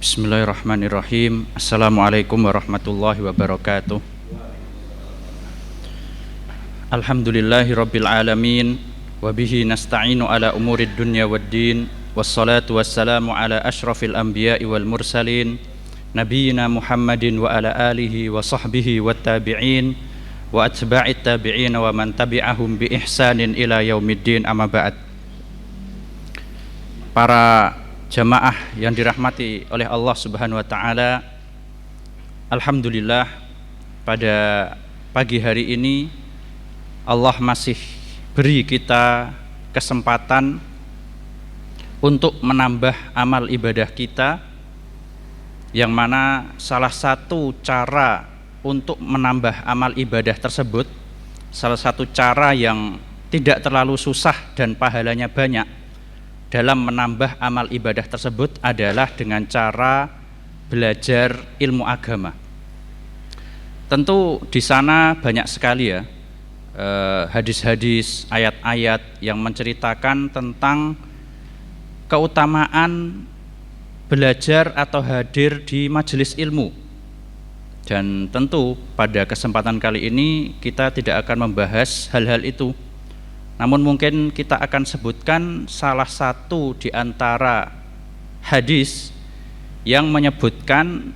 Bismillahirrahmanirrahim. Assalamualaikum warahmatullahi wabarakatuh. Alhamdulillahi rabbil alamin. Wabihi nasta'inu ala umurid dunya waddin. Wassalatu wassalamu ala ashrafil anbiya'i wal mursalin, Nabiyyina Muhammadin wa ala alihi wa sahbihi wa tabi'in wa atba'it tabi'in wa man tabi'ahum bi ihsanin ila yaumiddin, amma ba'd. Para jamaah yang dirahmati oleh Allah Subhanahu wa taala, alhamdulillah pada pagi hari ini Allah masih beri kita kesempatan untuk menambah amal ibadah kita, yang mana salah satu cara untuk menambah amal ibadah tersebut, salah satu cara yang tidak terlalu susah dan pahalanya banyak dalam menambah amal ibadah tersebut adalah dengan cara belajar ilmu agama. Tentu di sana banyak sekali ya hadis-hadis, ayat-ayat yang menceritakan tentang keutamaan belajar atau hadir di majelis ilmu. Dan tentu pada kesempatan kali ini kita tidak akan membahas hal-hal itu. Namun mungkin kita akan sebutkan salah satu di antara hadis yang menyebutkan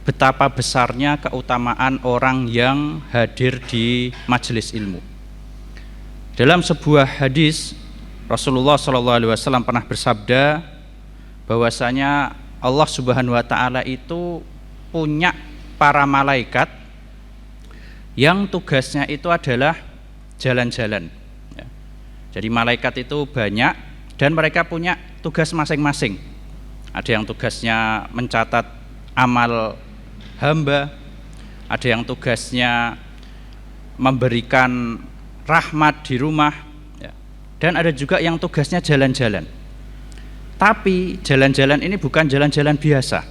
betapa besarnya keutamaan orang yang hadir di majelis ilmu. Dalam sebuah hadis, Rasulullah SAW pernah bersabda bahwasanya Allah Subhanahu wa taala itu punya para malaikat yang tugasnya itu adalah jalan-jalan. Jadi malaikat itu banyak dan mereka punya tugas masing-masing. Ada yang tugasnya mencatat amal hamba, ada yang tugasnya memberikan rahmat di rumah, dan ada juga yang tugasnya jalan-jalan. Tapi jalan-jalan ini bukan jalan-jalan biasa.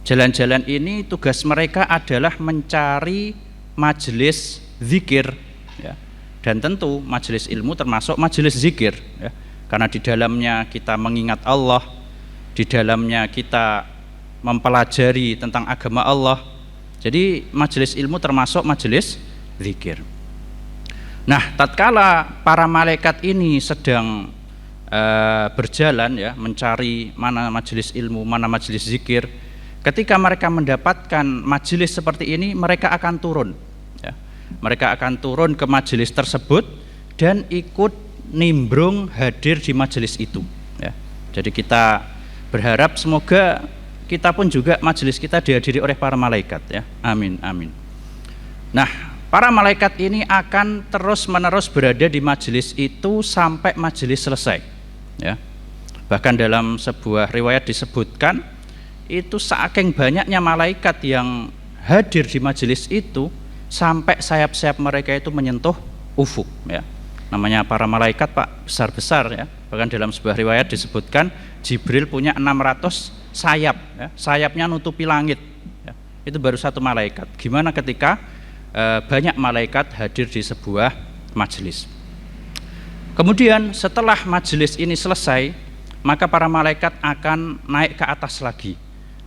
Jalan-jalan ini tugas mereka adalah mencari majelis zikir. Dan tentu majelis ilmu termasuk majelis zikir, karena di dalamnya kita mengingat Allah, di dalamnya kita mempelajari tentang agama Allah. Jadi majelis ilmu termasuk majelis zikir. Nah, tatkala para malaikat ini sedang berjalan mencari mana majelis ilmu, mana majelis zikir, ketika mereka mendapatkan majelis seperti ini, mereka akan turun. Mereka akan turun ke majelis tersebut dan ikut nimbrung hadir di majelis itu. Jadi kita berharap semoga kita pun juga majelis kita dihadiri oleh para malaikat. Amin, amin. Nah, para malaikat ini akan terus-menerus berada di majelis itu sampai majelis selesai. Bahkan dalam sebuah riwayat disebutkan itu saking banyaknya malaikat yang hadir di majelis itu sampai sayap-sayap mereka itu menyentuh ufuk. Namanya para malaikat Pak besar-besar ya. Bahkan dalam sebuah riwayat disebutkan Jibril punya 600 sayap. Sayapnya nutupi langit. Itu baru satu malaikat. Gimana ketika banyak malaikat hadir di sebuah majelis. Kemudian setelah majelis ini selesai, maka para malaikat akan naik ke atas lagi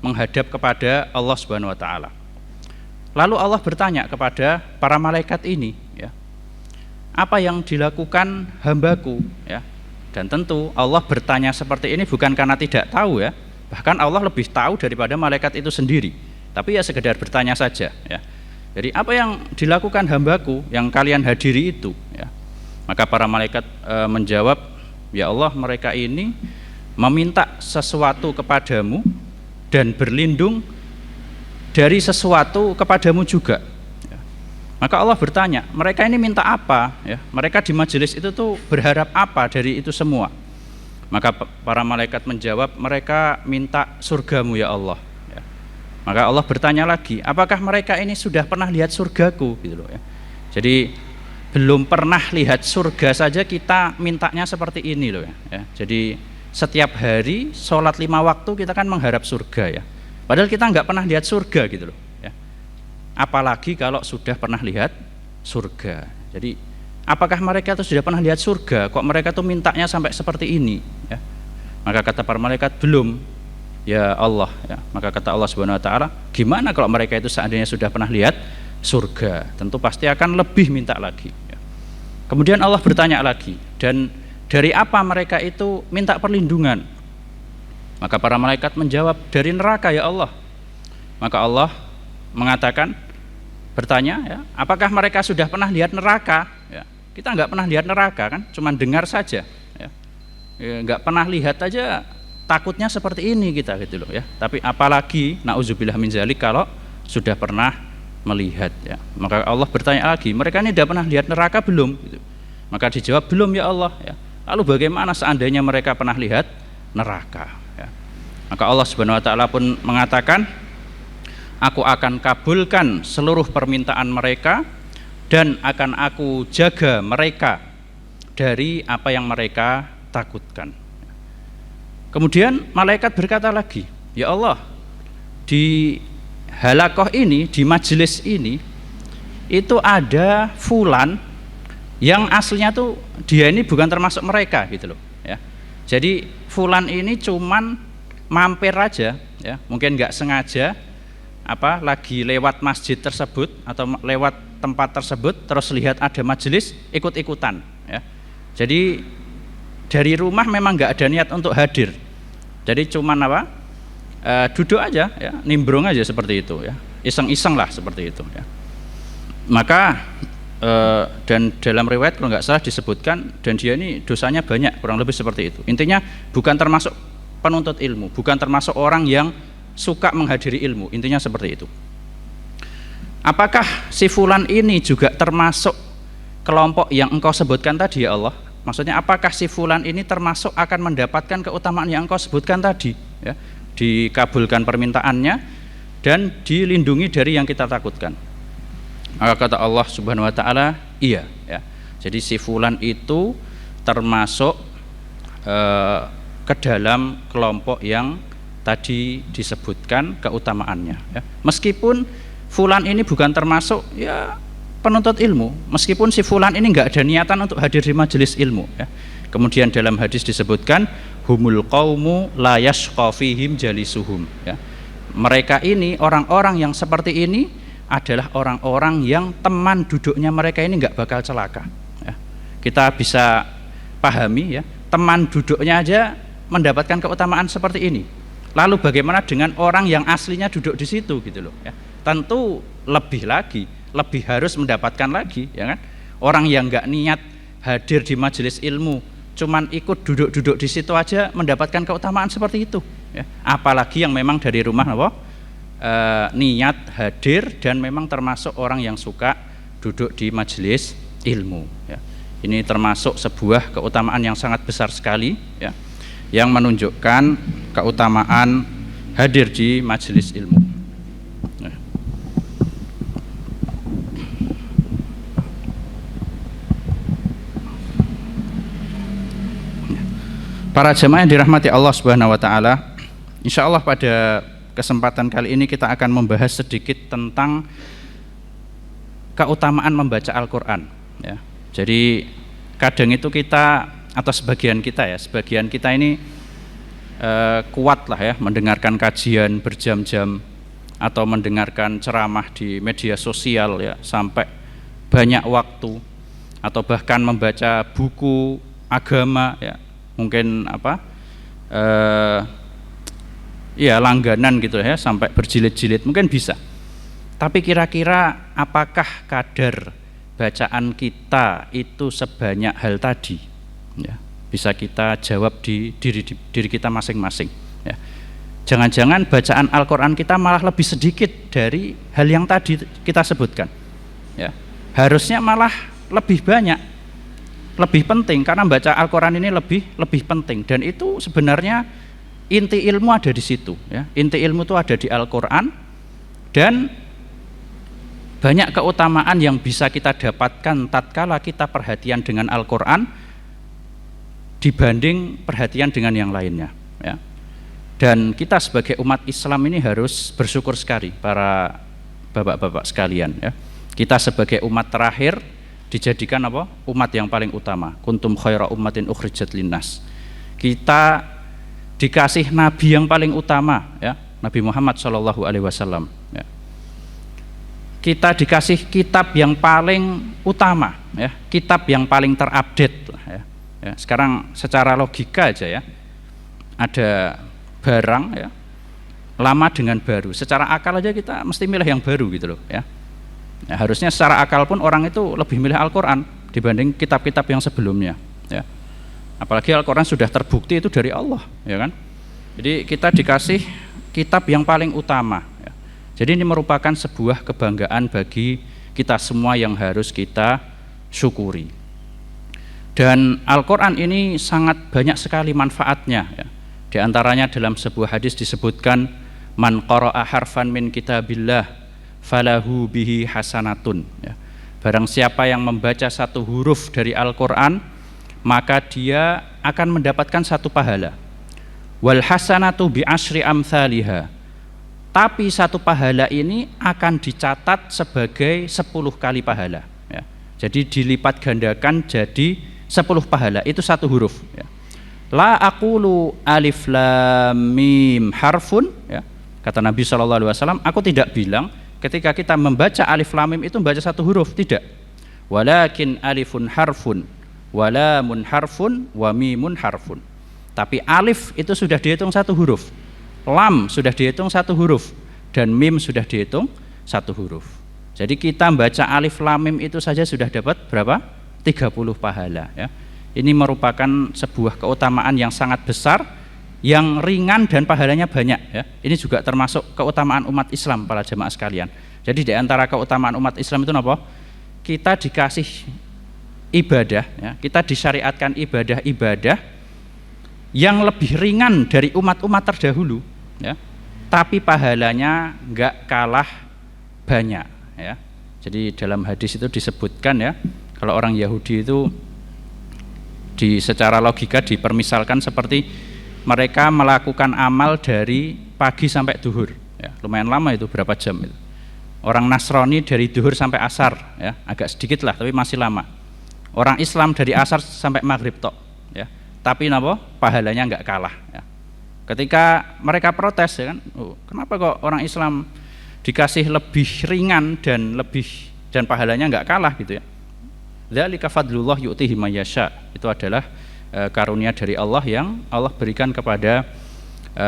menghadap kepada Allah Subhanahu wa taala. Lalu Allah bertanya kepada para malaikat ini, apa yang dilakukan hambaku? Dan tentu Allah bertanya seperti ini bukan karena tidak tahu bahkan Allah lebih tahu daripada malaikat itu sendiri. Tapi sekedar bertanya saja. Jadi apa yang dilakukan hambaku yang kalian hadiri itu? Maka para malaikat menjawab, ya Allah, mereka ini meminta sesuatu kepadamu dan berlindung dari sesuatu kepadamu juga. Maka Allah bertanya, mereka ini minta apa? Mereka di majelis itu tuh berharap apa dari itu semua? Maka para malaikat menjawab, mereka minta surgamu ya Allah. Maka Allah bertanya lagi, apakah mereka ini sudah pernah lihat surgaku? Gitu loh. Jadi belum pernah lihat surga saja kita mintanya seperti ini loh. Jadi setiap hari sholat 5 waktu kita kan mengharap surga Padahal kita nggak pernah lihat surga gitu loh. Apalagi kalau sudah pernah lihat surga. Jadi apakah mereka itu sudah pernah lihat surga? Kok mereka tuh mintanya sampai seperti ini? Maka kata para malaikat, belum. ya Allah, ya. Maka kata Allah Subhanahu wa taala, gimana kalau mereka itu seandainya sudah pernah lihat surga, tentu pasti akan lebih minta lagi, ya. Kemudian Allah bertanya lagi, dan dari apa mereka itu minta perlindungan? Maka para malaikat menjawab, dari neraka ya Allah. Maka Allah mengatakan, bertanya, ya, apakah mereka sudah pernah lihat neraka? Ya, kita nggak pernah lihat neraka kan, cuma dengar saja, ya. Ya, nggak pernah lihat aja takutnya seperti ini kita gitu loh, ya. Tapi apalagi nauzubillah min zalik kalau sudah pernah melihat, ya. Maka Allah bertanya lagi, mereka ini sudah pernah lihat neraka belum? Gitu. Maka dijawab, belum ya Allah, ya. Lalu bagaimana seandainya mereka pernah lihat neraka, ya. Maka Allah Subhanahu wa taala pun mengatakan, aku akan kabulkan seluruh permintaan mereka dan akan aku jaga mereka dari apa yang mereka takutkan. Kemudian malaikat berkata lagi, ya Allah, di halakoh ini, di majelis ini, itu ada fulan yang aslinya tuh dia ini bukan termasuk mereka gitu loh, ya. Jadi fulan ini cuman mampir aja, ya, mungkin nggak sengaja lagi lewat masjid tersebut atau lewat tempat tersebut, terus lihat ada majelis, ikut-ikutan, ya. Jadi dari rumah memang nggak ada niat untuk hadir, jadi cuman duduk aja, ya, nimbrung aja seperti itu, ya, iseng-iseng lah seperti itu, ya. Maka dan dalam riwayat kalau nggak salah disebutkan, dan dia ini dosanya banyak, kurang lebih seperti itu. Intinya bukan termasuk penuntut ilmu, bukan termasuk orang yang suka menghadiri ilmu, intinya seperti itu. Apakah si fulan ini juga termasuk kelompok yang engkau sebutkan tadi ya Allah? Maksudnya apakah si fulan ini termasuk akan mendapatkan keutamaan yang engkau sebutkan tadi, ya? Dikabulkan permintaannya dan dilindungi dari yang kita takutkan. Maka kata Allah Subhanahu wa taala, iya, ya. Jadi si fulan itu termasuk ke dalam kelompok yang tadi disebutkan keutamaannya, ya. Meskipun fulan ini bukan termasuk, ya, penuntut ilmu, meskipun si fulan ini nggak ada niatan untuk hadir di majelis ilmu, ya. Kemudian dalam hadis disebutkan, humul qaumu la yashqa fihim jalisuhum, ya. Mereka ini, orang-orang yang seperti ini adalah orang-orang yang teman duduknya mereka ini nggak bakal celaka, ya. Kita bisa pahami, ya, teman duduknya aja mendapatkan keutamaan seperti ini. Lalu bagaimana dengan orang yang aslinya duduk di situ gitu loh, ya. Tentu lebih lagi, lebih harus mendapatkan lagi, ya kan. Orang yang nggak niat hadir di majelis ilmu, cuman ikut duduk-duduk di situ aja mendapatkan keutamaan seperti itu, ya. Apalagi yang memang dari rumah niat hadir dan memang termasuk orang yang suka duduk di majelis ilmu, ya. Ini termasuk sebuah keutamaan yang sangat besar sekali, ya, yang menunjukkan keutamaan hadir di majelis ilmu. Para jemaah yang dirahmati Allah Subhanahu wa taala, insyaallah pada kesempatan kali ini kita akan membahas sedikit tentang keutamaan membaca Al-Qur'an, ya. Jadi kadang itu kita, atau sebagian kita ini kuat lah, ya, mendengarkan kajian berjam-jam atau mendengarkan ceramah di media sosial, ya, sampai banyak waktu, atau bahkan membaca buku agama, ya, mungkin ya langganan gitu, ya, sampai berjilid-jilid mungkin bisa. Tapi kira-kira apakah kadar bacaan kita itu sebanyak hal tadi, ya? Bisa kita jawab di diri kita masing-masing, ya. Jangan-jangan bacaan Al-Quran kita malah lebih sedikit dari hal yang tadi kita sebutkan, ya. Harusnya malah lebih banyak, lebih penting, karena baca Al-Quran ini lebih penting, dan itu sebenarnya inti ilmu ada di situ, ya. Inti ilmu itu ada di Al-Quran, dan banyak keutamaan yang bisa kita dapatkan tatkala kita perhatian dengan Al-Quran dibanding perhatian dengan yang lainnya, ya. Dan kita sebagai umat Islam ini harus bersyukur sekali, para bapak-bapak sekalian, ya. Kita sebagai umat terakhir dijadikan umat yang paling utama. Kuntum khaira ummatin ukhrijat linnas. Kita dikasih nabi yang paling utama, ya, Nabi Muhammad SAW, ya. Kita dikasih kitab yang paling utama, ya, kitab yang paling terupdate, ya. Ya, sekarang secara logika aja, ya, ada barang, ya, lama dengan baru. Secara akal aja kita mesti milih yang baru gitu loh, ya. Ya, harusnya secara akal pun orang itu lebih milih Al-Quran dibanding kitab-kitab yang sebelumnya, ya. Apalagi Al-Quran sudah terbukti itu dari Allah, ya kan. Jadi kita dikasih kitab yang paling utama, ya. Jadi ini merupakan sebuah kebanggaan bagi kita semua yang harus kita syukuri. Dan Al-Quran ini sangat banyak sekali manfaatnya, ya. Di antaranya dalam sebuah hadis disebutkan, man qara'a harfan min kitabillah falahu bihi hasanatun, ya. Barang siapa yang membaca satu huruf dari Al-Quran, maka dia akan mendapatkan satu pahala. Wal hasanatu bi asyri amthaliha, tapi satu pahala ini akan dicatat sebagai 10 kali pahala, ya. Jadi dilipat gandakan jadi 10 pahala, itu satu huruf, ya. La aqulu alif lam mim harfun, ya. Kata Nabi SAW, aku tidak bilang ketika kita membaca alif lam mim itu membaca satu huruf, tidak. Walakin alifun harfun, walamun harfun, wa mimun harfun. Tapi alif itu sudah dihitung satu huruf, lam sudah dihitung satu huruf, dan mim sudah dihitung satu huruf. Jadi kita membaca alif lam mim itu saja sudah dapat berapa? 30 pahala, ya. Ini merupakan sebuah keutamaan yang sangat besar, yang ringan dan pahalanya banyak, ya. Ini juga termasuk keutamaan umat Islam para jemaah sekalian. Jadi di antara keutamaan umat Islam itu apa? Kita dikasih ibadah, ya, kita disyariatkan ibadah-ibadah yang lebih ringan dari umat-umat terdahulu, ya, tapi pahalanya enggak kalah banyak, ya. Jadi dalam hadis itu disebutkan, ya, kalau orang Yahudi itu secara logika dipermisalkan seperti mereka melakukan amal dari pagi sampai duhur, ya, lumayan lama itu, berapa jam itu. Orang Nasrani dari duhur sampai asar, ya, agak sedikit lah tapi masih lama. Orang Islam dari asar sampai maghrib tok, ya, tapi napa pahalanya enggak kalah, ya. Ketika mereka protes, ya kan, kenapa kok orang Islam dikasih lebih ringan dan pahalanya enggak kalah gitu, ya. Dzalika fadlullah yu'tihi may yasha. Itu adalah karunia dari Allah yang Allah berikan kepada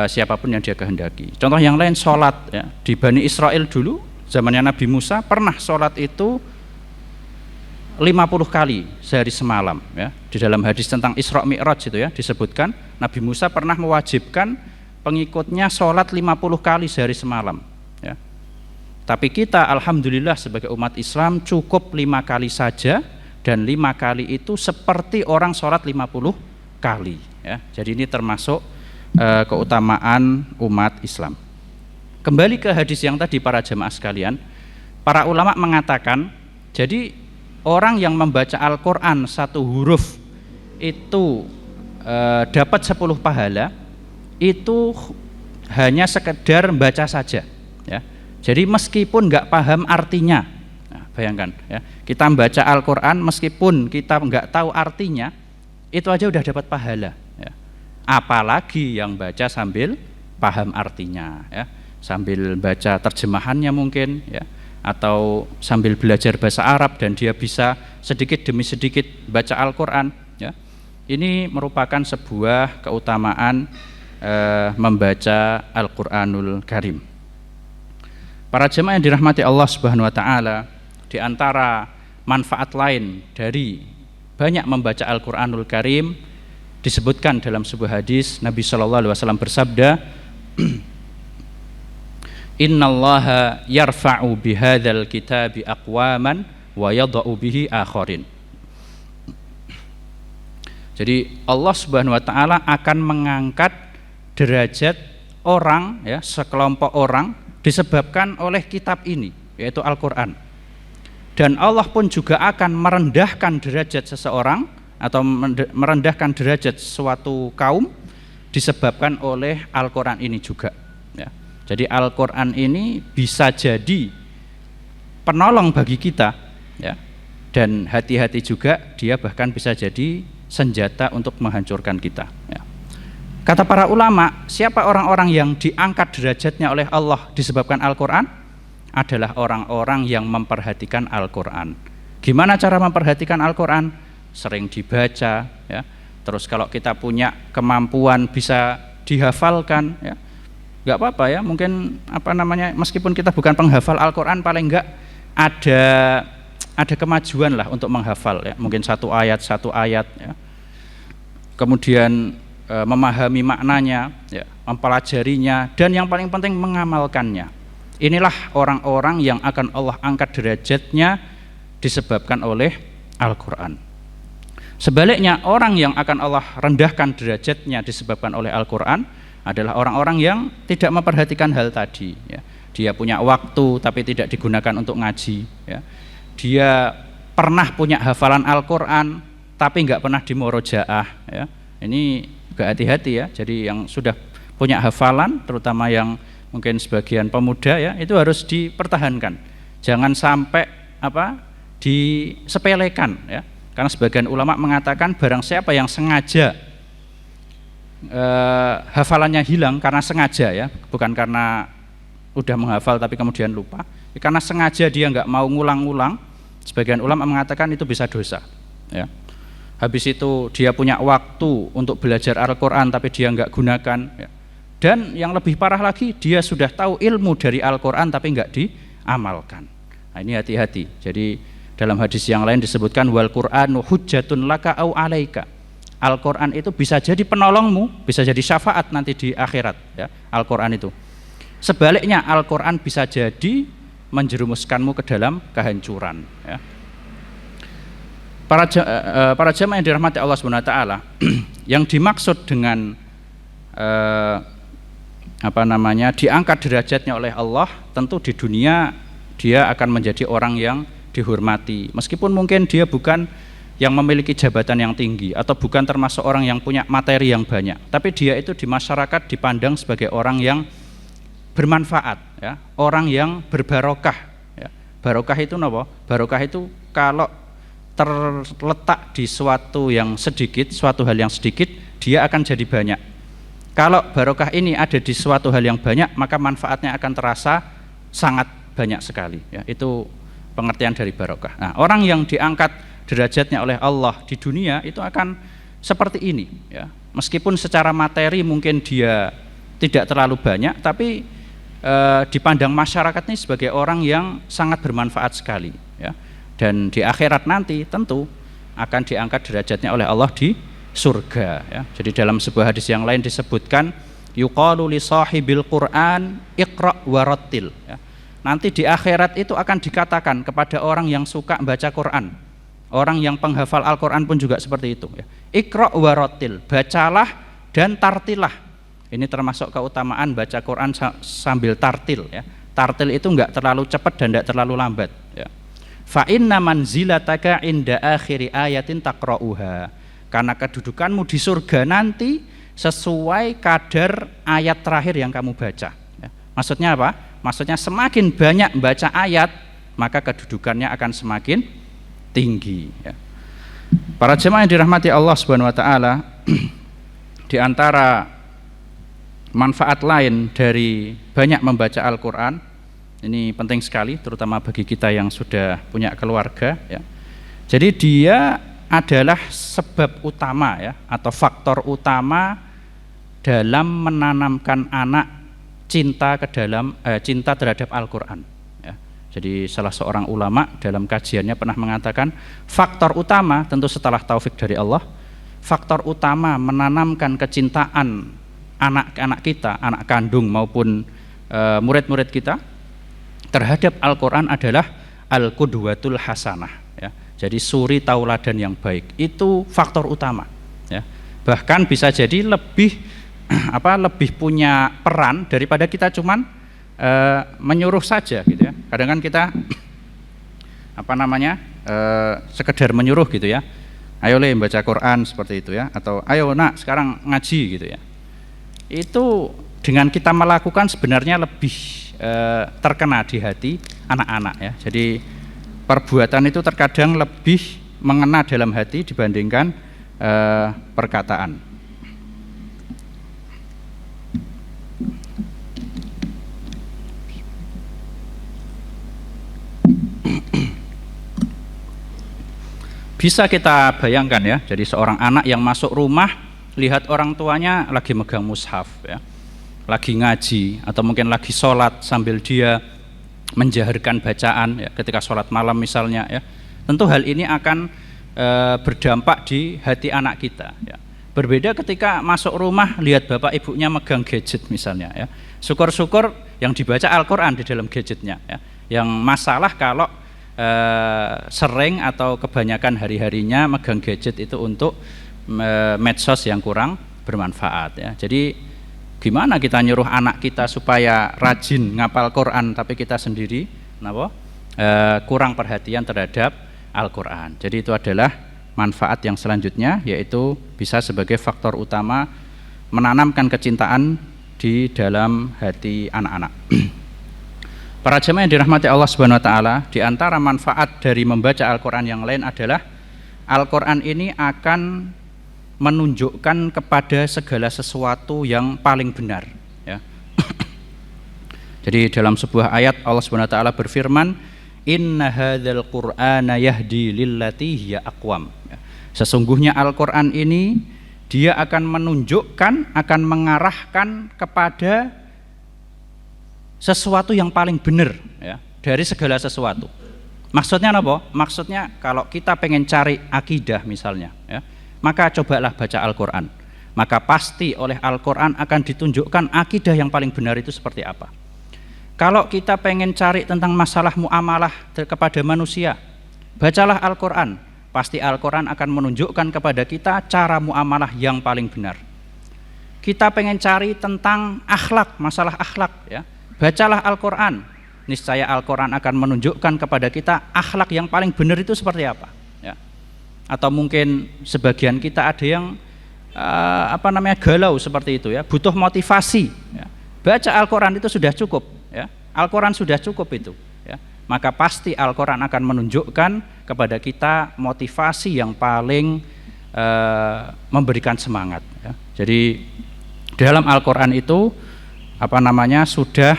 siapapun yang dia kehendaki. Contoh yang lain, sholat, ya. Di Bani Israel dulu zamannya Nabi Musa pernah sholat itu 50 kali sehari semalam, ya. Di dalam hadis tentang Isra Mi'raj itu, ya, disebutkan Nabi Musa pernah mewajibkan pengikutnya sholat 50 kali sehari semalam, ya. Tapi kita alhamdulillah sebagai umat Islam cukup 5 kali saja, dan 5 kali itu seperti orang sholat 50 kali, ya. Jadi ini termasuk keutamaan umat Islam. Kembali ke hadis yang tadi para jemaah sekalian, para ulama mengatakan, jadi orang yang membaca Al-Quran satu huruf itu dapat 10 pahala, itu hanya sekedar membaca saja, ya. Jadi meskipun nggak paham artinya, nah, bayangkan, ya, kita membaca Al-Quran meskipun kita nggak tahu artinya, itu aja udah dapat pahala, ya. Apalagi yang baca sambil paham artinya, ya, sambil baca terjemahannya mungkin, ya, atau sambil belajar bahasa Arab dan dia bisa sedikit demi sedikit baca Al-Quran, ya. Ini merupakan sebuah keutamaan membaca Al-Quranul Karim. Para jemaah yang dirahmati Allah Subhanahu wa taala, di antara manfaat lain dari banyak membaca Al-Quranul Karim disebutkan dalam sebuah hadis Nabi SAW bersabda, innallaha yarfa'u bihadzal kitabi aqwaman wa yadha'u bihi akharin. Jadi Allah Subhanahu wa taala akan mengangkat derajat orang, ya, sekelompok orang disebabkan oleh kitab ini, yaitu Al-Quran. Dan Allah pun juga akan merendahkan derajat seseorang atau merendahkan derajat suatu kaum disebabkan oleh Al-Quran ini juga, ya. Jadi Al-Quran ini bisa jadi penolong bagi kita, ya, dan hati-hati juga dia bahkan bisa jadi senjata untuk menghancurkan kita, ya. Kata para ulama, siapa orang-orang yang diangkat derajatnya oleh Allah disebabkan Al-Quran? Adalah orang-orang yang memperhatikan Al-Quran. Gimana cara memperhatikan Al-Quran? Sering dibaca, ya. Terus kalau kita punya kemampuan bisa dihafalkan, ya, nggak apa-apa ya. Mungkin meskipun kita bukan penghafal Al-Quran, paling nggak ada kemajuan lah untuk menghafal, ya. Mungkin satu ayat, ya. Kemudian memahami maknanya, ya, mempelajarinya, dan yang paling penting mengamalkannya. Inilah orang-orang yang akan Allah angkat derajatnya disebabkan oleh Al-Quran. Sebaliknya, orang yang akan Allah rendahkan derajatnya disebabkan oleh Al-Quran adalah orang-orang yang tidak memperhatikan hal tadi, ya. Dia punya waktu tapi tidak digunakan untuk ngaji, ya. Dia pernah punya hafalan Al-Quran tapi nggak pernah dimurojaah, ya. Ini juga hati-hati ya. Jadi yang sudah punya hafalan, terutama yang mungkin sebagian pemuda, ya, itu harus dipertahankan. Jangan sampai disepelekan, ya. Karena sebagian ulama mengatakan barang siapa yang sengaja hafalannya hilang karena sengaja, ya, bukan karena udah menghafal tapi kemudian lupa, ya, karena sengaja dia nggak mau ngulang-ngulang, sebagian ulama mengatakan itu bisa dosa, ya. Habis itu dia punya waktu untuk belajar Al-Quran tapi dia nggak gunakan, ya. Dan yang lebih parah lagi, dia sudah tahu ilmu dari Al-Quran tapi nggak diamalkan. Nah, ini hati-hati. Jadi dalam hadis yang lain disebutkan wal Qur'anu hujjatun laka au alaika. Al-Quran itu bisa jadi penolongmu, bisa jadi syafaat nanti di akhirat, ya, Al-Quran itu. Sebaliknya, Al-Quran bisa jadi menjerumuskanmu ke dalam kehancuran, ya. Para jamaah yang dirahmati Allah Subhanahu wa taala, yang dimaksud dengan diangkat derajatnya oleh Allah, tentu di dunia dia akan menjadi orang yang dihormati, meskipun mungkin dia bukan yang memiliki jabatan yang tinggi atau bukan termasuk orang yang punya materi yang banyak, tapi dia itu di masyarakat dipandang sebagai orang yang bermanfaat, ya, orang yang berbarokah, ya. Barokah itu apa? Barokah itu kalau terletak di suatu yang sedikit, suatu hal yang sedikit, dia akan jadi banyak. Kalau barokah ini ada di suatu hal yang banyak, maka manfaatnya akan terasa sangat banyak sekali, ya. Itu pengertian dari barokah. Nah, orang yang diangkat derajatnya oleh Allah di dunia itu akan seperti ini, ya. Meskipun secara materi mungkin dia tidak terlalu banyak, tapi dipandang masyarakat ini sebagai orang yang sangat bermanfaat sekali, ya. Dan di akhirat nanti tentu akan diangkat derajatnya oleh Allah di surga, ya. Jadi dalam sebuah hadis yang lain disebutkan yuqalu li sahibil Qur'an iqra' warattil, ya. Nanti di akhirat itu akan dikatakan kepada orang yang suka baca Quran, orang yang penghafal Al-Quran pun juga seperti itu, ya. Iqra' warattil, bacalah dan tartilah. Ini termasuk keutamaan baca Quran sambil tartil, ya. Tartil itu enggak terlalu cepat dan enggak terlalu lambat, ya. Fa inna manzilataka inda akhiri ayatin taqra'uha. Karena kedudukanmu di surga nanti sesuai kadar ayat terakhir yang kamu baca, ya. Maksudnya apa? Maksudnya semakin banyak baca ayat, maka kedudukannya akan semakin tinggi, ya. Para jemaah yang dirahmati Allah Subhanahu wa taala, di antara manfaat lain dari banyak membaca Al-Qur'an, ini penting sekali terutama bagi kita yang sudah punya keluarga, ya. Jadi dia adalah sebab utama, ya, atau faktor utama dalam menanamkan anak cinta terhadap Al-Qur'an, ya. Jadi salah seorang ulama dalam kajiannya pernah mengatakan faktor utama, tentu setelah taufik dari Allah, faktor utama menanamkan kecintaan anak-anak kita, anak kandung maupun murid-murid kita terhadap Al-Quran adalah al-qudwatul hasanah, ya. Jadi suri tauladan yang baik itu faktor utama, ya. Bahkan bisa jadi lebih punya peran daripada kita cuman menyuruh saja, gitu, ya. Kadang kan kita sekedar menyuruh, gitu, ya. Ayo le baca Quran seperti itu, ya, atau ayo nak sekarang ngaji, gitu, ya. Itu dengan kita melakukan sebenarnya lebih terkena di hati anak-anak, ya. Jadi perbuatan itu terkadang lebih mengena dalam hati dibandingkan perkataan. Bisa kita bayangkan ya, jadi seorang anak yang masuk rumah lihat orang tuanya lagi megang mushaf ya, lagi ngaji atau mungkin lagi sholat sambil dia menjaharkan bacaan ya, ketika sholat malam misalnya ya, tentu hal ini akan berdampak di hati anak kita ya. Berbeda ketika masuk rumah lihat bapak ibunya megang gadget misalnya ya, syukur-syukur yang dibaca Al-Quran di dalam gadgetnya ya. Yang masalah kalau sering atau kebanyakan hari-harinya megang gadget itu untuk medsos yang kurang bermanfaat ya. Jadi gimana kita nyuruh anak kita supaya rajin ngapal Quran tapi kita sendiri kurang perhatian terhadap Al-Quran. Jadi itu adalah manfaat yang selanjutnya, yaitu bisa sebagai faktor utama menanamkan kecintaan di dalam hati anak-anak. Para jemaah yang dirahmati Allah Subhanahu wa taala, di antara manfaat dari membaca Al-Qur'an yang lain adalah Al-Qur'an ini akan menunjukkan kepada segala sesuatu yang paling benar ya. Jadi dalam sebuah ayat Allah Subhanahu wa taala berfirman, "Inna hadzal Qur'ana yahdi lillati hiya aqwam." Sesungguhnya Al-Qur'an ini dia akan menunjukkan, akan mengarahkan kepada sesuatu yang paling benar ya, dari segala sesuatu. Maksudnya apa? Maksudnya kalau kita pengen cari akidah misalnya ya, maka cobalah baca Al-Quran, maka pasti oleh Al-Quran akan ditunjukkan akidah yang paling benar itu seperti apa. Kalau kita pengen cari tentang masalah muamalah kepada manusia, bacalah Al-Quran, pasti Al-Quran akan menunjukkan kepada kita cara muamalah yang paling benar. Kita pengen cari tentang akhlak, masalah akhlak ya, bacalah Al-Quran, niscaya Al-Quran akan menunjukkan kepada kita akhlak yang paling benar itu seperti apa ya. Atau mungkin sebagian kita ada yang galau seperti itu ya, butuh motivasi ya. Baca Al-Quran itu sudah cukup ya, Al-Quran sudah cukup itu ya. Maka pasti Al-Quran akan menunjukkan kepada kita motivasi yang paling memberikan semangat ya. Jadi dalam Al-Quran itu sudah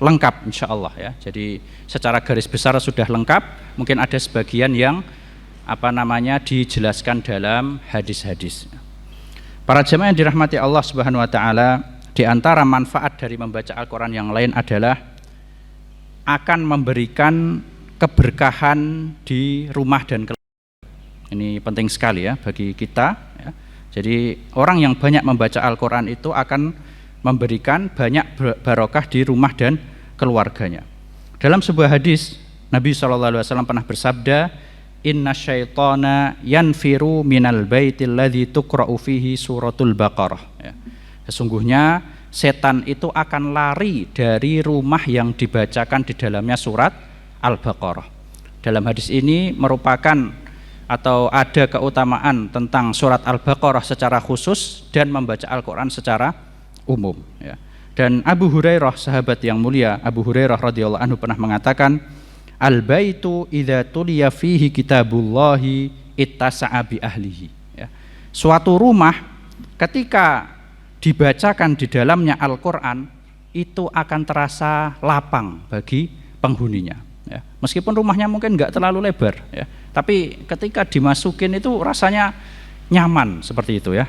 lengkap insya Allah ya. Jadi secara garis besar sudah lengkap. Mungkin ada sebagian yang dijelaskan dalam hadis-hadis. Para jemaah yang dirahmati Allah Subhanahu wa taala, di antara manfaat dari membaca Al-Qur'an yang lain adalah akan memberikan keberkahan di rumah dan keluarga. Ini penting sekali ya bagi kita ya. Jadi orang yang banyak membaca Al-Qur'an itu akan memberikan banyak barokah di rumah dan keluarganya. Dalam sebuah hadis Nabi SAW pernah bersabda, "Inna syaitana yanfiru minal baitil ladzi tuqra'u fihi suratul Baqarah." Ya. Sesungguhnya setan itu akan lari dari rumah yang dibacakan di dalamnya surat Al-Baqarah. Dalam hadis ini merupakan atau ada keutamaan tentang surat Al-Baqarah secara khusus dan membaca Al-Quran secara umum ya. Dan Abu Hurairah, sahabat yang mulia Abu Hurairah radhiyallahu anhu pernah mengatakan, "Al-baitu idza tuliya fihi kitabullahi ittasa'a bi ahlihi." Ya. Suatu rumah ketika dibacakan di dalamnya Al-Qur'an itu akan terasa lapang bagi penghuninya ya. Meskipun rumahnya mungkin enggak terlalu lebar ya, tapi ketika dimasukin itu rasanya nyaman seperti itu ya.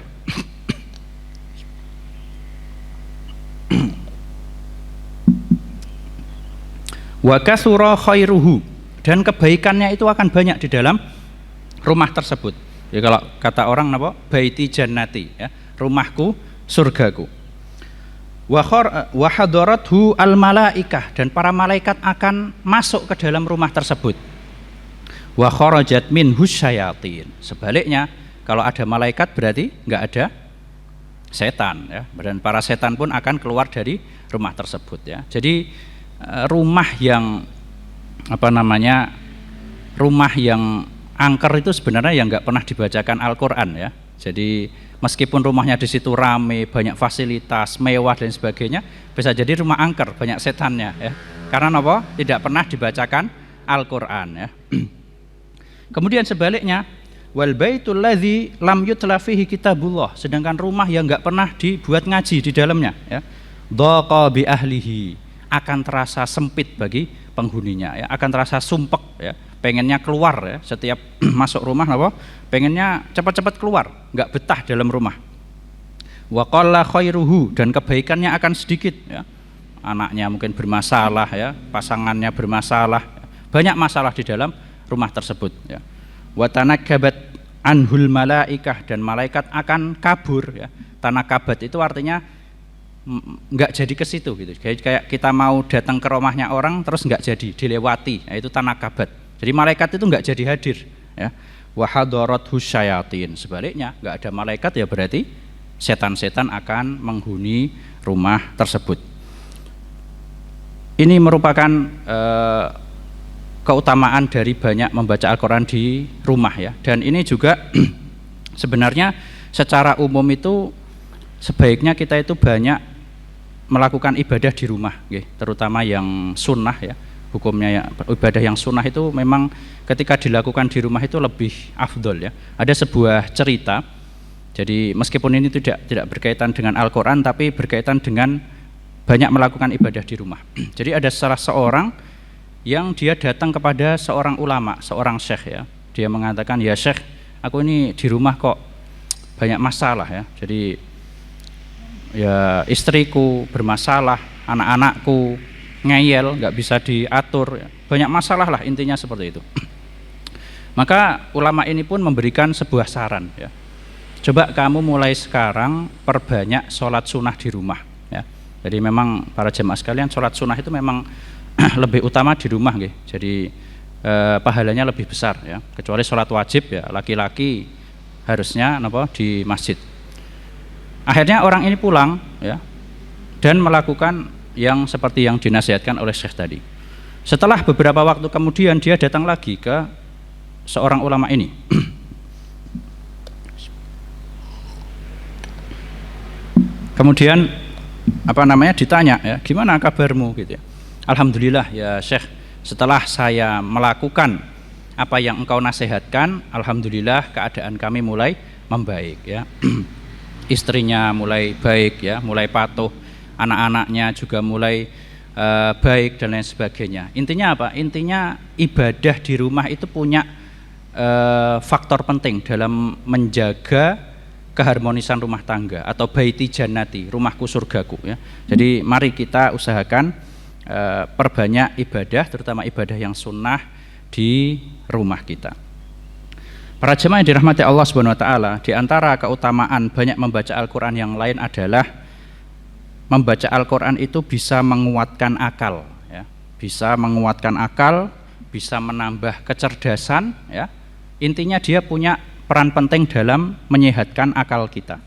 Wa kasura khairuhu, dan kebaikannya itu akan banyak di dalam rumah tersebut. Ya kalau kata orang baiti jannati ya, rumahku surgaku. Wa hadarathu al malaikah, dan para malaikat akan masuk ke dalam rumah tersebut. Wa kharajat minhu syayatin. Sebaliknya kalau ada malaikat berarti enggak ada setan ya, dan para setan pun akan keluar dari rumah tersebut ya. Jadi rumah yang rumah yang angker itu sebenarnya yang nggak pernah dibacakan Al-Quran ya. Jadi meskipun rumahnya di situ rame, banyak fasilitas, mewah dan sebagainya, bisa jadi rumah angker, banyak setannya ya. Karena tidak pernah dibacakan Al-Quran ya. Kemudian sebaliknya, wal baitul ladzi lam yutla fihi kitabullah, sedangkan rumah yang nggak pernah dibuat ngaji di dalamnya ya, dhaqa bi ahlihi, akan terasa sempit bagi penghuninya ya, akan terasa sumpek ya, pengennya keluar ya, setiap masuk rumah apa? Pengennya cepat-cepat keluar, nggak betah dalam rumah. Wa qalla khairuhu, dan kebaikannya akan sedikit ya. Anaknya mungkin bermasalah ya, pasangannya bermasalah, banyak masalah di dalam rumah tersebut ya. Wa tanakabat anhul malaikah, dan malaikat akan kabur ya. Tanakabat itu artinya nggak jadi ke situ gitu. Kayak kita mau datang ke rumahnya orang terus nggak jadi, dilewati. Nah, itu tanakabat. Jadi malaikat itu nggak jadi hadir ya. Wa hadarathu syayatin. Sebaliknya nggak ada malaikat ya berarti setan-setan akan menghuni rumah tersebut. Ini merupakan keutamaan dari banyak membaca Al-Quran di rumah ya. Dan ini juga sebenarnya secara umum itu sebaiknya kita itu banyak melakukan ibadah di rumah, terutama yang sunnah ya. Hukumnya ya, ibadah yang sunnah itu memang ketika dilakukan di rumah itu lebih afdol ya. Ada sebuah cerita, jadi meskipun ini tidak berkaitan dengan Al-Quran, tapi berkaitan dengan banyak melakukan ibadah di rumah. Jadi ada salah seorang yang dia datang kepada seorang ulama, seorang syekh ya. Dia mengatakan, ya syekh, aku ini di rumah kok banyak masalah ya. Jadi ya istriku bermasalah, anak-anakku ngeyel, nggak bisa diatur, banyak masalah lah, intinya seperti itu. Maka ulama ini pun memberikan sebuah saran ya. Coba kamu mulai sekarang perbanyak sholat sunnah di rumah ya. Jadi memang para jemaah sekalian, sholat sunnah itu memang lebih utama di rumah gitu. Jadi pahalanya lebih besar ya. Kecuali sholat wajib ya, laki-laki harusnya di masjid. Akhirnya orang ini pulang ya, dan melakukan yang seperti yang dinasihatkan oleh Syekh tadi. Setelah beberapa waktu kemudian dia datang lagi ke seorang ulama ini. Kemudian ditanya ya, gimana kabarmu gitu ya. Alhamdulillah ya Syekh, setelah saya melakukan apa yang engkau nasihatkan, alhamdulillah keadaan kami mulai membaik ya. Istrinya mulai baik ya, mulai patuh, anak-anaknya juga mulai baik dan lain sebagainya. Intinya apa? Intinya ibadah di rumah itu punya faktor penting dalam menjaga keharmonisan rumah tangga atau baiti jannati, rumahku surgaku ya. Jadi mari kita usahakan perbanyak ibadah, terutama ibadah yang sunnah di rumah kita. Para jemaah yang dirahmati Allah Subhanahu wa taala, di antara keutamaan banyak membaca Al-Qur'an yang lain adalah membaca Al-Qur'an itu bisa menguatkan akal ya. Bisa menguatkan akal, bisa menambah kecerdasan ya. Intinya dia punya peran penting dalam menyehatkan akal kita.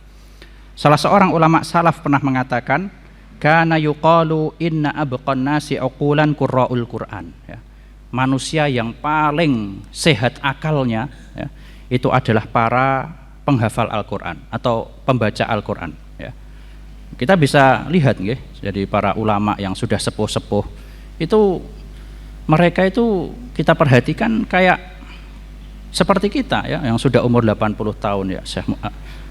Salah seorang ulama salaf pernah mengatakan, kana yuqalu inna abqan nasi uqulan qurra'ul Qur'an ya. Manusia yang paling sehat akalnya ya, itu adalah para penghafal Al-Quran atau pembaca Al-Quran ya. Kita bisa lihat jadi para ulama yang sudah sepuh-sepuh itu, mereka itu kita perhatikan kayak seperti kita ya, yang sudah umur 80 tahun ya,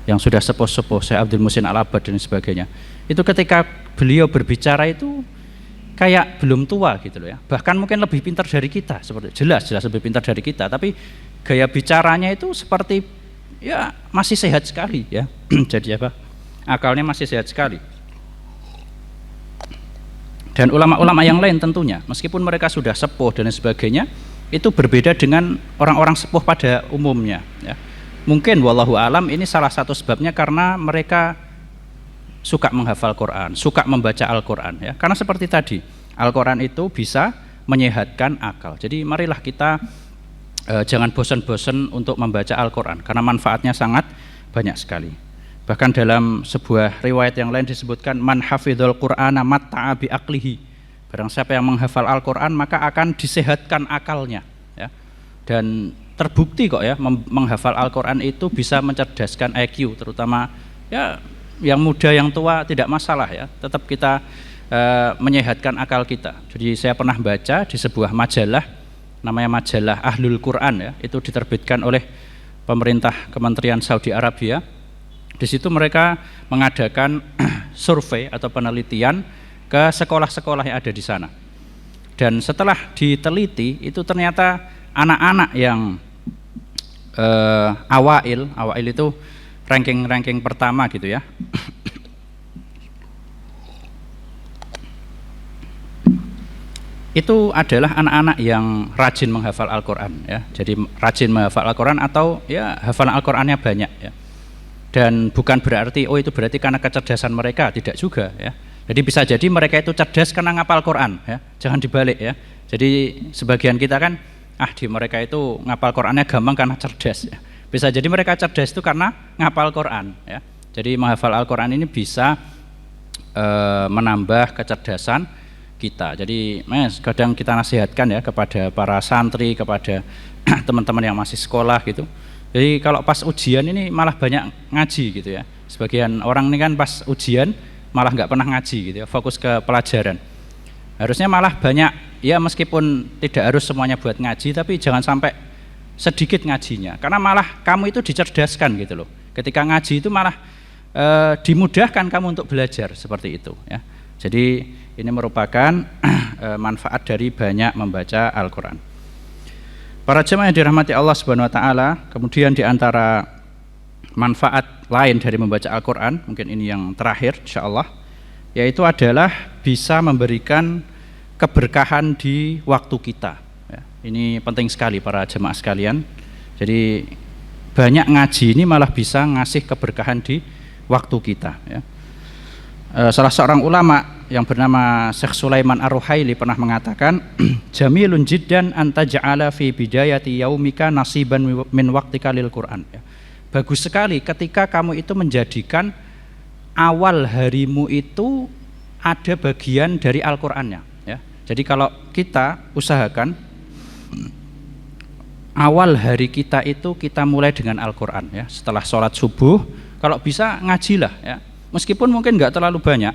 yang sudah sepuh-sepuh, Syekh Abdul Muhsin Al-Abbad dan sebagainya. Itu ketika beliau berbicara itu kayak belum tua gitu loh ya. Bahkan mungkin lebih pintar dari kita, seperti jelas lebih pintar dari kita, tapi gaya bicaranya itu seperti ya masih sehat sekali ya. Jadi akalnya masih sehat sekali. Dan ulama-ulama yang lain tentunya, meskipun mereka sudah sepuh dan sebagainya, itu berbeda dengan orang-orang sepuh pada umumnya ya. Mungkin wallahu alam ini salah satu sebabnya karena mereka suka menghafal Quran, suka membaca Al-Quran ya. Karena seperti tadi, Al-Quran itu bisa menyehatkan akal. Jadi marilah kita jangan bosan-bosan untuk membaca Al-Quran, karena manfaatnya sangat banyak sekali. Bahkan dalam sebuah riwayat yang lain disebutkan, man hafidhul Qur'ana matta'a bi aqlihi. Barang siapa yang menghafal Al-Quran maka akan disehatkan akalnya ya. Dan terbukti kok ya, menghafal Al-Quran itu bisa mencerdaskan IQ, terutama ya yang muda yang tua tidak masalah ya, tetap kita menyehatkan akal kita. Jadi saya pernah baca di sebuah majalah, namanya majalah Ahlul Quran ya, itu diterbitkan oleh pemerintah Kementerian Saudi Arabia. Di situ mereka mengadakan survei atau penelitian ke sekolah-sekolah yang ada di sana. Dan setelah diteliti itu ternyata anak-anak yang awail itu ranking pertama gitu ya. Itu adalah anak-anak yang rajin menghafal Al-Quran ya. Jadi rajin menghafal Al-Quran atau ya hafalan Al-Qurannya banyak ya. Dan bukan berarti itu berarti karena kecerdasan mereka, tidak juga ya. Jadi bisa jadi mereka itu cerdas karena ngapal Quran ya. Jangan dibalik ya. Jadi sebagian kita kan di mereka itu ngapal Qurannya gampang karena cerdas ya. Bisa jadi mereka cerdas itu karena ngapal Quran ya. Jadi menghafal Al-Quran ini bisa menambah kecerdasan kita. Jadi kadang kita nasihatkan ya kepada para santri, kepada teman-teman yang masih sekolah gitu. Jadi kalau pas ujian ini malah banyak ngaji gitu ya. Sebagian orang ini kan pas ujian malah nggak pernah ngaji gitu ya, fokus ke pelajaran. Harusnya malah banyak ya, meskipun tidak harus semuanya buat ngaji, tapi jangan sampai sedikit ngajinya. Karena malah kamu itu dicerdaskan gitu loh. Ketika ngaji itu malah dimudahkan kamu untuk belajar seperti itu ya. Jadi ini merupakan manfaat dari banyak membaca Al-Quran. Para jemaah yang dirahmati Allah Subhanahu Wa Taala, kemudian di antara manfaat lain dari membaca Al-Quran, mungkin ini yang terakhir insyaallah, yaitu adalah bisa memberikan keberkahan di waktu kita ya. Ini penting sekali para jemaah sekalian. Jadi banyak ngaji ini malah bisa ngasih keberkahan di waktu kita ya. Salah seorang ulama yang bernama Syekh Sulaiman Ar-Ruhaili pernah mengatakan, jamilun jiddan anta ja'ala fi bidayati yaumika nasiban min waqtika lil Quran ya. Bagus sekali ketika kamu itu menjadikan awal harimu itu ada bagian dari Al-Qur'annya ya. Jadi kalau kita usahakan awal hari kita itu kita mulai dengan Al-Qur'an ya. Setelah sholat subuh kalau bisa ngajilah ya. Meskipun mungkin nggak terlalu banyak,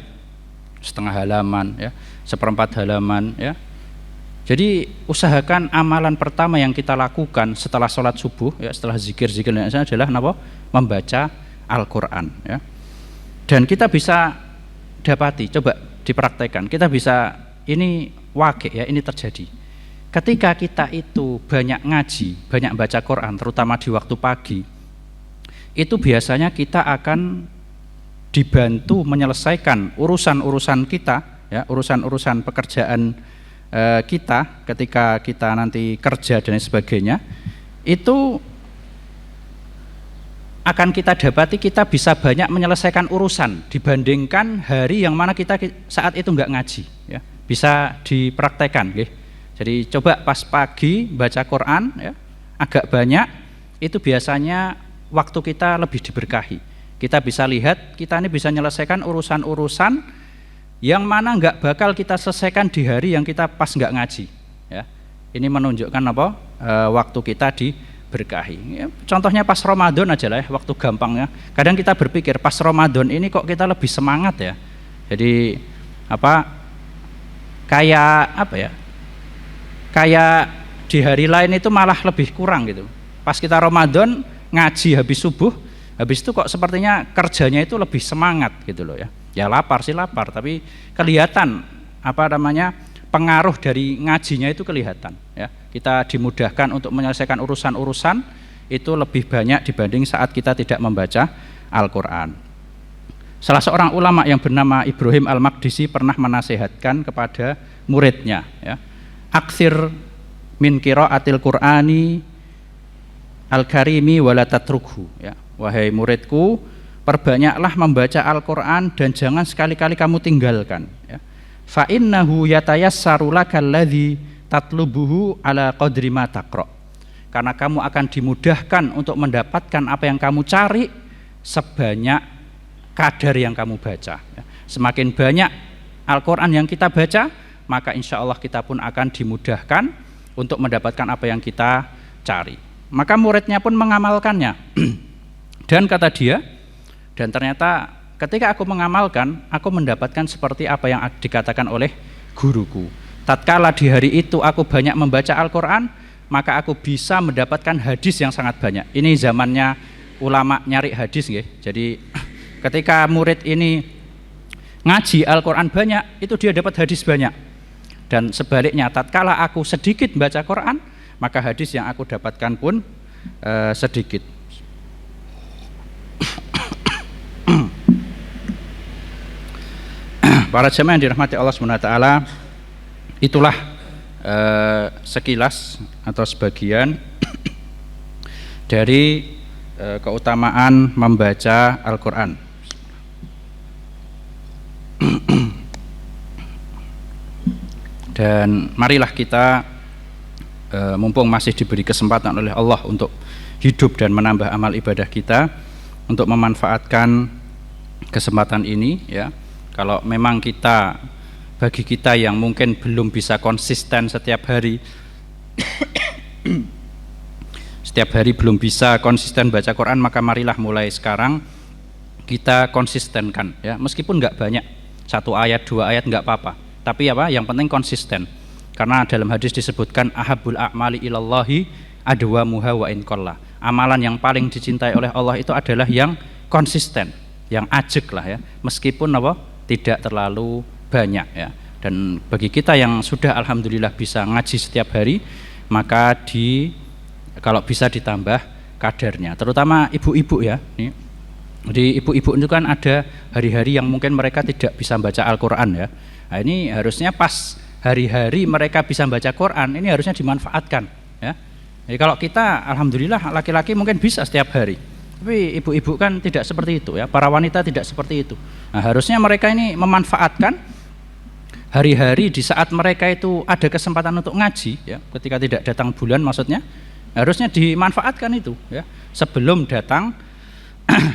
setengah halaman ya, seperempat halaman ya. Jadi usahakan amalan pertama yang kita lakukan setelah sholat subuh ya, setelah zikir-zikir adalah apa? Membaca Al-Quran ya. Dan kita bisa dapati, coba dipraktekkan, kita bisa, ini wakil ya, ini terjadi ketika kita itu banyak ngaji, banyak baca Quran, terutama di waktu pagi, itu biasanya kita akan dibantu menyelesaikan urusan-urusan kita ya, urusan-urusan pekerjaan kita ketika kita nanti kerja dan sebagainya. Itu akan kita dapati kita bisa banyak menyelesaikan urusan dibandingkan hari yang mana kita saat itu nggak ngaji ya. Bisa dipraktekkan ya. Jadi coba pas pagi baca Quran ya, agak banyak, itu biasanya waktu kita lebih diberkahi. Kita bisa lihat, kita ini bisa menyelesaikan urusan-urusan yang mana nggak bakal kita selesaikan di hari yang kita pas nggak ngaji ya. Ini menunjukkan apa? Waktu kita diberkahi ya. Contohnya pas Ramadan aja lah ya, waktu gampangnya. Kadang kita berpikir pas Ramadan ini kok kita lebih semangat ya. Jadi kayak di hari lain itu malah lebih kurang gitu. Pas kita Ramadan ngaji habis subuh, habis itu kok sepertinya kerjanya itu lebih semangat gitu loh ya. Ya lapar sih lapar, tapi kelihatan pengaruh dari ngajinya itu kelihatan ya. Kita dimudahkan untuk menyelesaikan urusan-urusan itu lebih banyak dibanding saat kita tidak membaca Al-Quran. Salah seorang ulama yang bernama Ibrahim Al-Maqdisi pernah menasihatkan kepada muridnya ya, aksir min qiraatil Qur'ani al-karimi wala tatrukhu ya. Wahai muridku, perbanyaklah membaca Al-Quran dan jangan sekali-kali kamu tinggalkan ya. Fa innahu yatayassaru lakal ladzi tatlubuhu ala qadri ma taqra. Karena kamu akan dimudahkan untuk mendapatkan apa yang kamu cari sebanyak kadar yang kamu baca ya. Semakin banyak Al-Quran yang kita baca, maka insya Allah kita pun akan dimudahkan untuk mendapatkan apa yang kita cari. Maka muridnya pun mengamalkannya. Dan kata dia, dan ternyata ketika aku mengamalkan, aku mendapatkan seperti apa yang dikatakan oleh guruku. Tatkala di hari itu aku banyak membaca Al-Quran, maka aku bisa mendapatkan hadis yang sangat banyak. Ini zamannya ulama nyari hadis ya. Jadi ketika murid ini ngaji Al-Quran banyak, itu dia dapat hadis banyak. Dan sebaliknya, tatkala aku sedikit baca Quran, maka hadis yang aku dapatkan pun sedikit. Para jemaah yang dirahmati Allah SWT, itulah sekilas atau sebagian dari keutamaan membaca Al-Quran. Dan marilah kita mumpung masih diberi kesempatan oleh Allah untuk hidup dan menambah amal ibadah kita, untuk memanfaatkan kesempatan ini ya. Kalau memang bagi kita yang mungkin belum bisa konsisten setiap hari belum bisa konsisten baca Quran, maka marilah mulai sekarang kita konsistenkan ya, meskipun nggak banyak, 1 ayat 2 ayat nggak apa-apa, tapi yang penting konsisten, karena dalam hadis disebutkan ahabul a'mali ilallahi adwamuha wa in qalla. Amalan yang paling dicintai oleh Allah itu adalah yang konsisten, yang ajek lah ya, meskipun tidak terlalu banyak ya. Dan bagi kita yang sudah alhamdulillah bisa ngaji setiap hari, maka kalau bisa ditambah kadarnya, terutama ibu-ibu ya. Jadi ibu-ibu itu kan ada hari-hari yang mungkin mereka tidak bisa baca Al-Quran ya. Nah, ini harusnya pas hari-hari mereka bisa baca Quran, ini harusnya dimanfaatkan ya. Jadi kalau kita alhamdulillah laki-laki mungkin bisa setiap hari, tapi ibu-ibu kan tidak seperti itu ya, para wanita tidak seperti itu. Nah, harusnya mereka ini memanfaatkan hari-hari di saat mereka itu ada kesempatan untuk ngaji ya, ketika tidak datang bulan maksudnya, harusnya dimanfaatkan itu ya, sebelum datang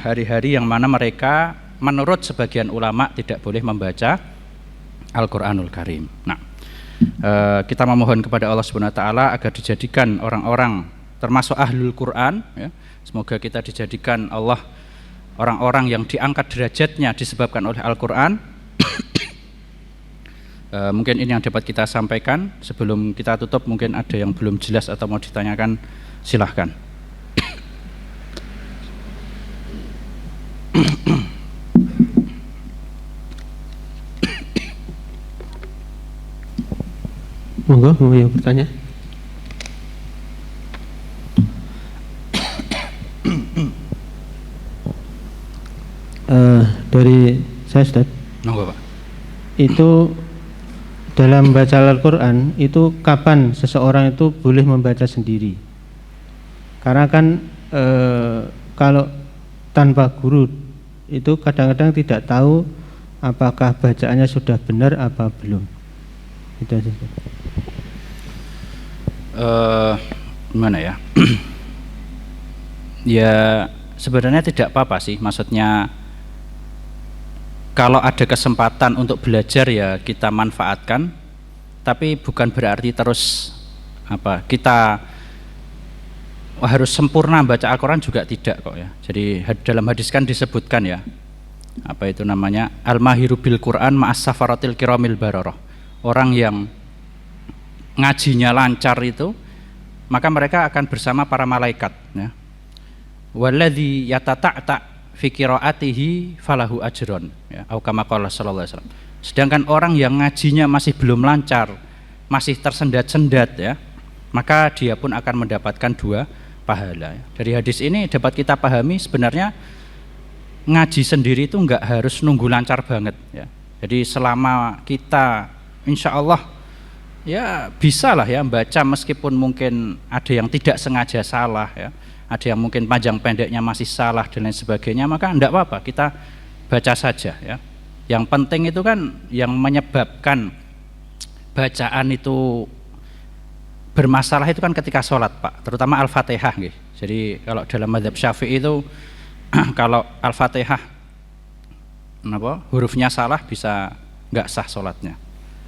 hari-hari yang mana mereka menurut sebagian ulama tidak boleh membaca Al-Quranul Karim. Nah, kita memohon kepada Allah Subhanahu Wa Taala agar dijadikan orang-orang termasuk ahlul Quran ya. Semoga kita dijadikan Allah orang-orang yang diangkat derajatnya disebabkan oleh Al-Quran. Mungkin ini yang dapat kita sampaikan. Sebelum kita tutup, mungkin ada yang belum jelas atau mau ditanyakan, silahkan. Monggo, mau yang bertanya. Dari saya Ustaz, Monggo Pak. Itu dalam baca Al-Quran itu kapan seseorang itu boleh membaca sendiri? Karena kan kalau tanpa guru itu kadang-kadang tidak tahu apakah bacaannya sudah benar apa belum. Itu aja. Gimana ya? Ya sebenarnya tidak apa-apa sih, maksudnya kalau ada kesempatan untuk belajar ya kita manfaatkan, tapi bukan berarti terus kita harus sempurna baca Al-Quran, juga tidak kok ya. Jadi dalam hadis kan disebutkan ya, itu namanya al-mahiru bil Quran ma'as safaratil kiramil bararah. Orang yang ngajinya lancar itu, maka mereka akan bersama para malaikat ya. Walladzi yatata'ta fi qiraatihi falahu ajron ya, au kama qala sallallahu alaihi wasallam. Sedangkan orang yang ngajinya masih belum lancar, masih tersendat-sendat ya, maka dia pun akan mendapatkan 2 pahala ya. Dari hadis ini dapat kita pahami sebenarnya ngaji sendiri itu enggak harus nunggu lancar banget ya. Jadi selama kita insya Allah ya bisa lah ya baca, meskipun mungkin ada yang tidak sengaja salah ya, ada yang mungkin panjang pendeknya masih salah dan lain sebagainya, maka enggak apa-apa, kita baca saja ya. Yang penting itu kan yang menyebabkan bacaan itu bermasalah itu kan ketika sholat Pak, terutama Al-Fatihah gitu. Jadi kalau dalam mazhab Syafi'i itu kalau Al-Fatihah hurufnya salah bisa enggak sah sholatnya.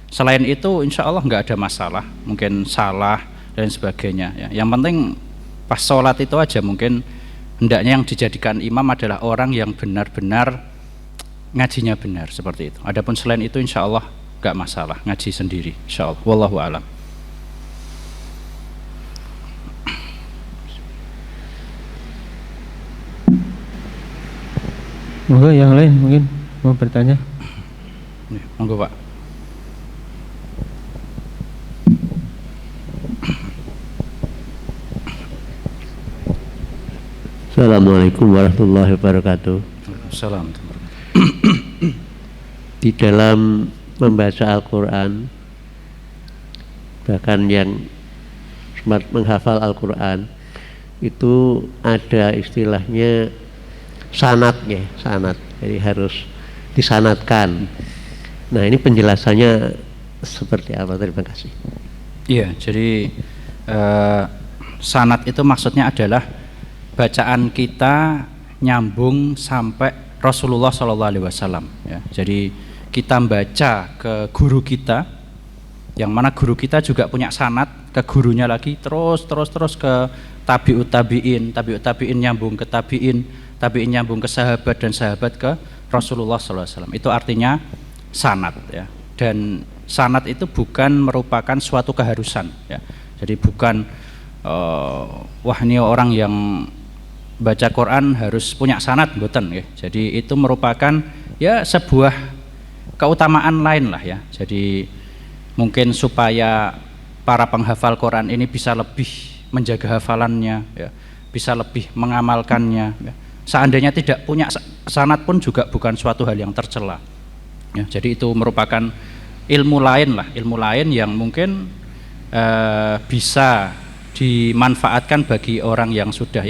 Selain itu insya Allah enggak ada masalah, mungkin salah dan sebagainya ya. Yang penting pas sholat itu aja mungkin hendaknya yang dijadikan imam adalah orang yang benar-benar ngajinya benar, seperti itu. Adapun selain itu insya Allah enggak masalah, ngaji sendiri insya Allah. Wallahu a'lam. Monggo yang lain mungkin mau bertanya. Monggo Pak. Assalamualaikum warahmatullahi wabarakatuh. Salam. Di dalam membaca Al-Quran, bahkan yang smart menghafal Al-Quran, itu ada istilahnya sanatnya, sanat. Jadi harus disanatkan. Nah, ini penjelasannya seperti apa? Terima kasih. Iya, jadi sanat itu maksudnya adalah bacaan kita nyambung sampai Rasulullah SAW. Ya, jadi kita membaca ke guru kita, yang mana guru kita juga punya sanat ke gurunya lagi, terus ke tabi'ut tabi'in nyambung ke tabi'in nyambung ke sahabat, dan sahabat ke Rasulullah SAW. Itu artinya sanat, ya. Dan sanat itu bukan merupakan suatu keharusan, ya. Jadi bukan wah ini orang yang baca Quran harus punya sanat, mboten, ya. Jadi itu merupakan ya sebuah keutamaan lain lah, ya. Jadi mungkin supaya para penghafal Quran ini bisa lebih menjaga hafalannya, ya, bisa lebih mengamalkannya, ya. Seandainya tidak punya sanad pun juga bukan suatu hal yang tercela, ya. Jadi itu merupakan ilmu lain lah, ilmu lain yang mungkin bisa dimanfaatkan bagi orang yang sudah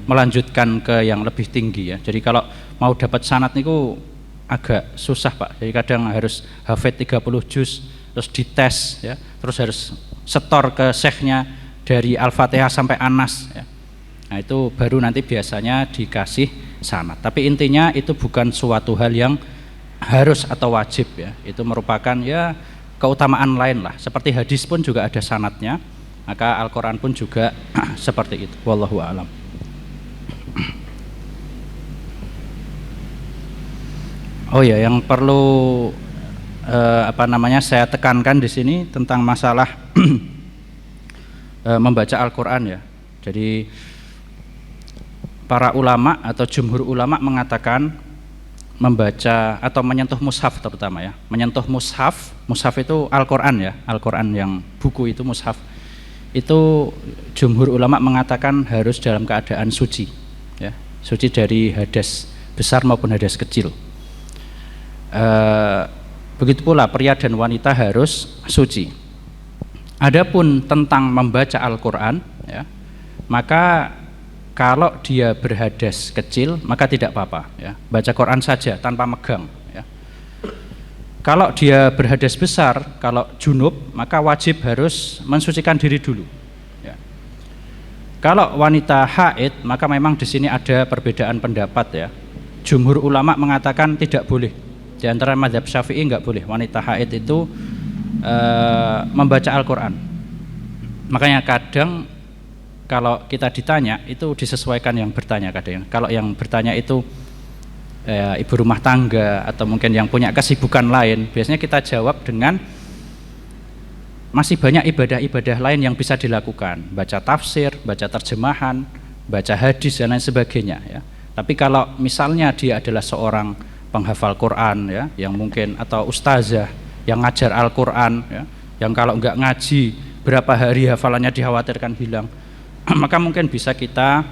melanjutkan ke yang lebih tinggi, ya. Jadi kalau mau dapat sanad niku agak susah, Pak. Jadi kadang harus hafid 30 juz, terus dites, ya, terus harus setor ke syekhnya dari Al-Fatihah sampai Anas, ya. Nah, itu baru nanti biasanya dikasih sanad. Tapi intinya itu bukan suatu hal yang harus atau wajib, ya. Itu merupakan ya keutamaan lain lah. Seperti hadis pun juga ada sanadnya, maka Al-Quran pun juga seperti itu. Wallahu a'lam. Oh ya, yang perlu saya tekankan di sini tentang masalah membaca Al-Quran, ya. Jadi para ulama atau jumhur ulama mengatakan membaca atau menyentuh mushaf, terutama ya, menyentuh mushaf itu Al-Quran, ya, Al-Quran yang buku itu mushaf, itu jumhur ulama mengatakan harus dalam keadaan suci, ya, suci dari hadas besar maupun hadas kecil. Begitu pula pria dan wanita harus suci. Adapun tentang membaca Al-Quran, ya, maka kalau dia berhadas kecil maka tidak apa-apa, ya, baca Quran saja tanpa megang, ya. Kalau dia berhadas besar, kalau junub, maka wajib harus mensucikan diri dulu, ya. Kalau wanita haid, maka memang di sini ada perbedaan pendapat, ya. Jumhur ulama mengatakan tidak boleh. Di antara mazhab Syafi'i enggak boleh wanita haid itu membaca Al-Quran. Makanya kadang kalau kita ditanya itu disesuaikan yang bertanya kadang. Kalau yang bertanya itu ibu rumah tangga atau mungkin yang punya kesibukan lain, biasanya kita jawab dengan masih banyak ibadah-ibadah lain yang bisa dilakukan, baca tafsir, baca terjemahan, baca hadis dan lain sebagainya, ya. Tapi kalau misalnya dia adalah seorang penghafal Quran, ya, yang mungkin atau ustazah yang ngajar Al-Quran, ya, yang kalau enggak ngaji berapa hari hafalannya dikhawatirkan hilang, maka mungkin bisa kita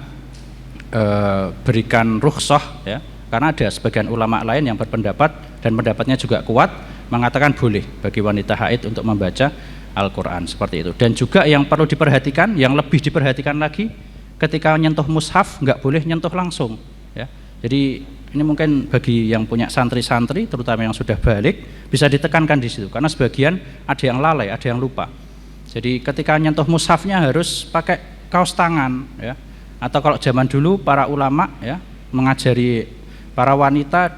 berikan rukhsah, ya, karena ada sebagian ulama lain yang berpendapat dan pendapatnya juga kuat mengatakan boleh bagi wanita haid untuk membaca Al-Quran seperti itu. Dan juga yang perlu diperhatikan, yang lebih diperhatikan lagi, ketika menyentuh mushaf nggak boleh nyentuh langsung, ya. Jadi ini mungkin bagi yang punya santri-santri, terutama yang sudah balik, bisa ditekankan di situ, karena sebagian ada yang lalai, ada yang lupa. Jadi ketika nyentuh mushafnya harus pakai kaos tangan, ya. Atau kalau zaman dulu para ulama, ya, mengajari para wanita,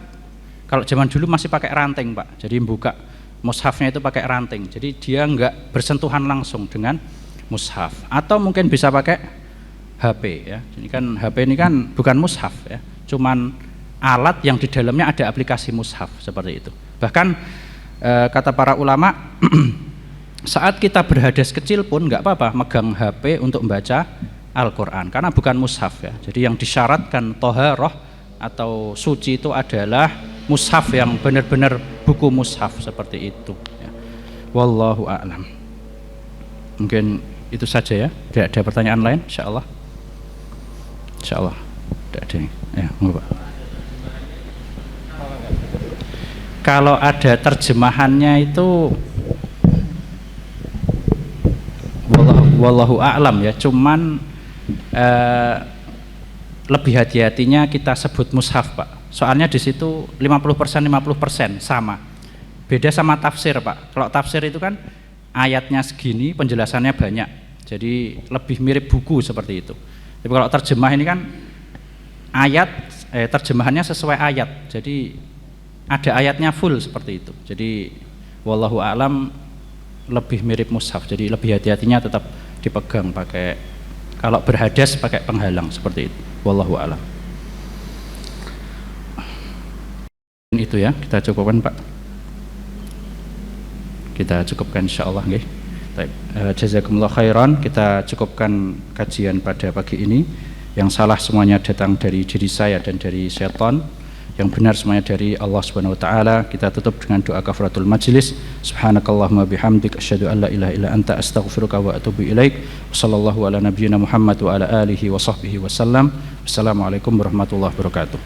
kalau zaman dulu masih pakai ranting, Pak. Jadi membuka mushafnya itu pakai ranting. Jadi dia enggak bersentuhan langsung dengan mushaf. Atau mungkin bisa pakai HP, ya. Jadi kan HP ini kan bukan mushaf, ya. Cuman alat yang di dalamnya ada aplikasi mushaf seperti itu. Bahkan kata para ulama saat kita berhadas kecil pun nggak apa-apa megang HP untuk membaca Al-Quran karena bukan mushaf, ya. Jadi yang disyaratkan toharoh atau suci itu adalah mushaf yang benar-benar buku mushaf seperti itu, ya. Wallahu a'lam. Mungkin itu saja, ya. Tidak ada pertanyaan lain, insyaallah. Insyaallah. Tidak ada. Ya, Pak. Kalau ada terjemahannya itu wallahu a'lam ya, cuman lebih hati-hatinya kita sebut mushaf, Pak. Soalnya di situ 50% 50% sama. Beda sama tafsir, Pak. Kalau tafsir itu kan ayatnya segini, penjelasannya banyak. Jadi lebih mirip buku seperti itu. Tapi kalau terjemah ini kan ayat terjemahannya sesuai ayat. Jadi ada ayatnya full seperti itu. Jadi wallahu a'lam lebih mirip mushaf. Jadi lebih hati-hatinya tetap dipegang pakai, kalau berhadas pakai penghalang seperti itu. Wallahu a'lam. Itu ya, kita cukupkan, Pak. Kita cukupkan insyaallah nggih. Baik, jazakumullah khairan. Kita cukupkan kajian pada pagi ini. Yang salah semuanya datang dari diri saya dan dari syaitan. Yang benar semuanya dari Allah Subhanahu wa taala. Kita tutup dengan doa kafaratul majlis. Subhanakallahumma bihamdik asyhadu an la ilaha illa anta astaghfiruka wa atubu ilaik. Wassallallahu ala nabiyyina Muhammad wa ala alihi wa sahbihi wasallam. Wassalamualaikum warahmatullahi wabarakatuh.